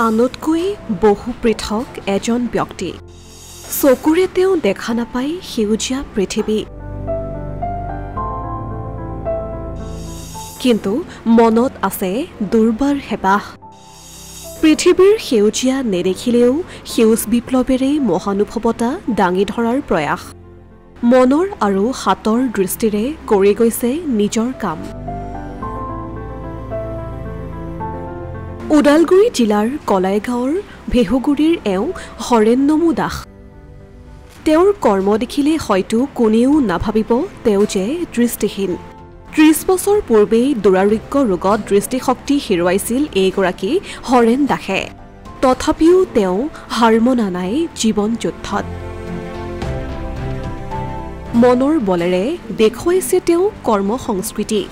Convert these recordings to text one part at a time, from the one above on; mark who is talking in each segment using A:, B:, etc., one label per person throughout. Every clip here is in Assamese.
A: আনতকৈ বহু পৃথক এজন ব্যক্তি চকুৰে তেওঁ দেখা নাপায় সেউজীয়া পৃথিৱী কিন্তু মনত আছে দুৰ্বাৰ হেপাহ পৃথিৱীৰ সেউজীয়া নেদেখিলেও সেউজ বিপ্লৱেৰে মহানুভৱতা দাঙি ধৰাৰ প্ৰয়াস মনৰ আৰু হাতৰ দৃষ্টিৰে কৰি গৈছে নিজৰ কাম ওদালগুৰি জিলাৰ কলাইগাঁৱৰ ভেহুগুৰিৰ এওঁ হৰেণ নমু দাস তেওঁৰ কৰ্ম দেখিলে হয়তো কোনেও নাভাবিব তেওঁ যে দৃষ্টিহীন 30 বছৰ পূৰ্বে দুৰাৰোগ্য ৰোগত দৃষ্টিশক্তি হেৰুৱাইছিল এইগৰাকী হৰেণ দাসে তথাপিও তেওঁ হাৰ মনা নাই জীৱন যুদ্ধত মনৰ বলেৰে দেখুৱাইছে তেওঁ কৰ্ম সংস্কৃতি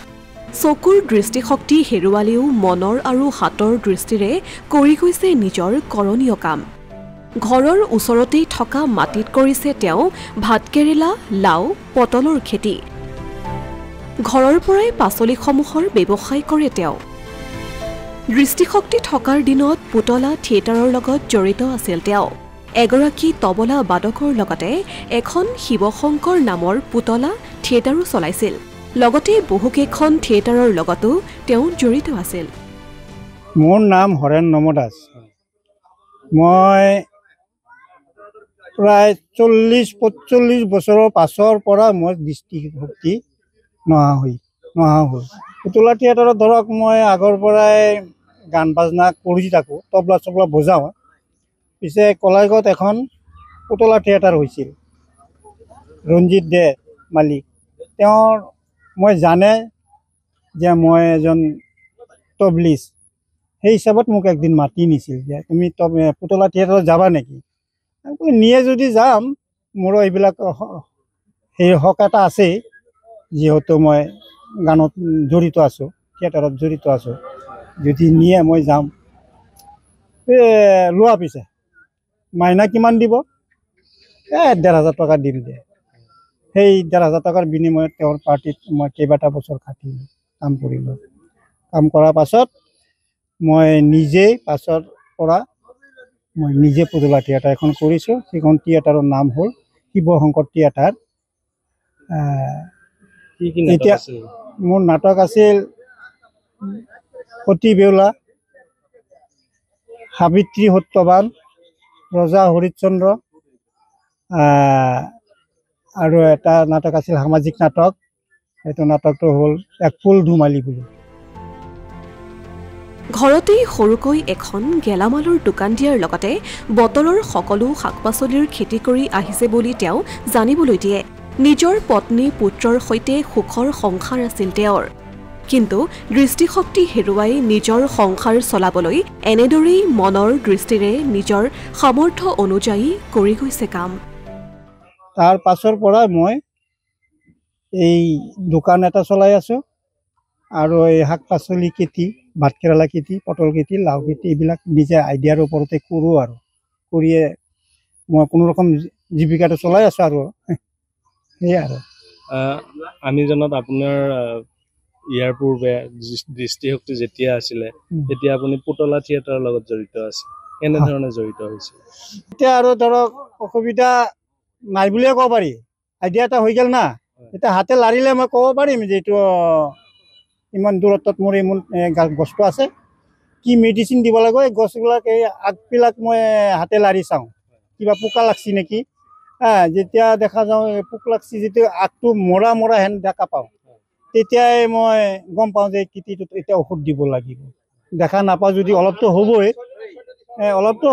A: চকুৰ দৃষ্টিশক্তি হেৰুৱালেও মনৰ আৰু হাতৰ দৃষ্টিৰে কৰি গৈছে নিজৰ কৰণীয় কাম ঘৰৰ ওচৰতেই থকা মাটিত কৰিছে তেওঁ ভাতকেৰেলা লাও পটলৰ খেতি ঘৰৰ পৰাই পাচলিসমূহৰ ব্যৱসায় কৰে তেওঁ দৃষ্টিশক্তি থকাৰ দিনত পুতলা থিয়েটাৰৰ লগত জড়িত আছিল তেওঁ এগৰাকী তবলা বাদকৰ লগতে এখন শিৱশংকৰ নামৰ পুতলা থিয়েটাৰো চলাইছিল লগতে বহুকেইখন থিয়েটাৰৰ লগতো তেওঁ জড়িত আছিল
B: মোৰ নাম হৰেণ নম দাস মই প্ৰায় 40-45 বছৰৰ পাছৰ পৰা মই দৃষ্টিশক্তি নহা হ'ল পুতলা থিয়েটাৰত ধৰক মই আগৰ পৰাই গান বাজনা কৰি থাকোঁ তবলা চবলা বজাওঁ পিছে কলাইগাঁৱত এখন পুতলা থিয়েটাৰ হৈছিল ৰঞ্জিত দে মালিক তেওঁৰ মই জানে যে মই এজন তবলিষ্ট সেই হিচাপত মোক একদিন মাতি নিছিল যে তুমি পুতলা থিয়েটাৰত যাবা নেকি নিয়ে যদি যাম মোৰো এইবিলাক সেই হক এটা আছে যিহেতু মই গানত জড়িত আছোঁ থিয়েটাৰত জড়িত আছোঁ যদি নিয়ে মই যাম লোৱা পিছে মাইনা কিমান দিব 1,500 টকা দিম দে সেই 1,500 টকাৰ বিনিময়ত তেওঁৰ পাৰ্টিত মই কেইবাটা বছৰ খাটিলোঁ কাম কৰিলোঁ কাম কৰাৰ পাছত মই নিজেই পাছৰ পৰা মই নিজে পুতলা থিয়েটাৰ এখন কৰিছোঁ সেইখন থিয়েটাৰৰ নাম হ'ল শিৱশংকৰ থিয়েটাৰ এতিয়া মোৰ নাটক আছিল সতী বেউলা সাবিত্ৰী সত্যবান ৰজা হৰিশ্চন্দ্ৰ আৰু এটা নাটক আছিল সামাজিক নাটক এইটো নাটকটো হ'ল এক ফুল ধুমালি বুলি
A: ঘৰতেই সৰুকৈ এখন গেলামালৰ দোকান দিয়াৰ লগতে বতৰৰ সকলো শাক-পাচলিৰ খেতি কৰি আহিছে বুলি তেওঁ জানিবলৈ দিয়ে নিজৰ পত্নী পুত্ৰৰ সৈতে সুখৰ সংসাৰ আছিল তেওঁৰ কিন্তু দৃষ্টিশক্তি হেৰুৱাই নিজৰ সংসাৰ চলাবলৈ এনেদৰেই মনৰ দৃষ্টিৰে নিজৰ সামৰ্থ্য অনুযায়ী কৰি গৈছে কাম
B: তাৰ পাছৰ পৰা মই এই দোকান এটা চলাই আছোঁ আৰু এই শাক-পাচলি খেতি ভাতকেৰেলা খেতি পটল খেতি লাও খেতি এইবিলাক নিজে আইডিয়াৰ ওপৰতে কৰোঁ আৰু কৰিয়ে মই কোনো ৰকম জীৱিকাটো চলাই আছোঁ আৰু সেয়াই আৰু
C: আমি জনাত আপোনাৰ ইয়াৰ পূৰ্বে দৃষ্টিশক্তি যেতিয়া আছিলে তেতিয়া আপুনি পুতলা থিয়েটাৰৰ লগত জড়িত আছিল কেনেধৰণে জড়িত হৈছিল
B: এতিয়া আৰু ধৰক অসুবিধা নাই বুলিয়ে ক'ব পাৰি আইডিয়া এটা হৈ গ'ল না এতিয়া হাতে লাৰিলে মই ক'ব পাৰিম যে এইটো ইমান দূৰত্বত মোৰ ইমান গছটো আছে কি মেডিচিন দিব লাগিব এই গছবিলাক এই আগবিলাক মই হাতে লাৰি চাওঁ কিবা পোকা লাগছি নেকি যেতিয়া দেখা যাওঁ পোক লাগছি যেতিয়া আগটো মৰা হেন দেখা পাওঁ তেতিয়াই মই গম পাওঁ যে খেতিটোত এতিয়া ঔষধ দিব লাগিব দেখা নাপাওঁ যদি অলপতো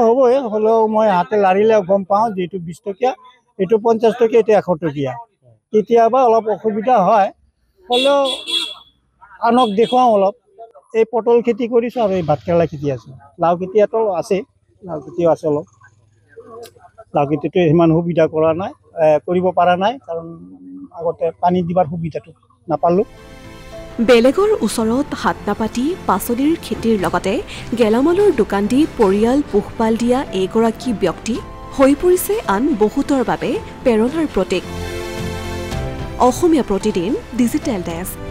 B: হ'বই হ'লেও মই হাতে লাৰিলে গম পাওঁ যে এইটো 20 টকীয়া এইটো 50 টকীয়া এইটো 100 টকীয়া কেতিয়াবা অলপ অসুবিধা হয় হ'লেও আনক দেখুৱাওঁ অলপ এই পটল খেতি কৰিছোঁ আৰু এই ভাতকেৰেলা খেতি আছে লাও খেতি এটাও আছে লাও খেতিও আছে অলপ লাও খেতিটো সিমান সুবিধা কৰিব পৰা নাই কাৰণ আগতে পানী দিবাৰ সুবিধাটো নাপালোঁ
A: বেলেগৰ ওচৰত হাত নাপাতি পাচলিৰ খেতিৰ লগতে গেলামালৰ দোকান দি পৰিয়াল পোহপাল দিয়া এইগৰাকী ব্যক্তি হৈ পৰিছে আন বহুতৰ বাবে প্ৰেৰণাৰ প্ৰতীক অসমীয়া প্ৰতিদিন ডিজিটেল ডেস্ক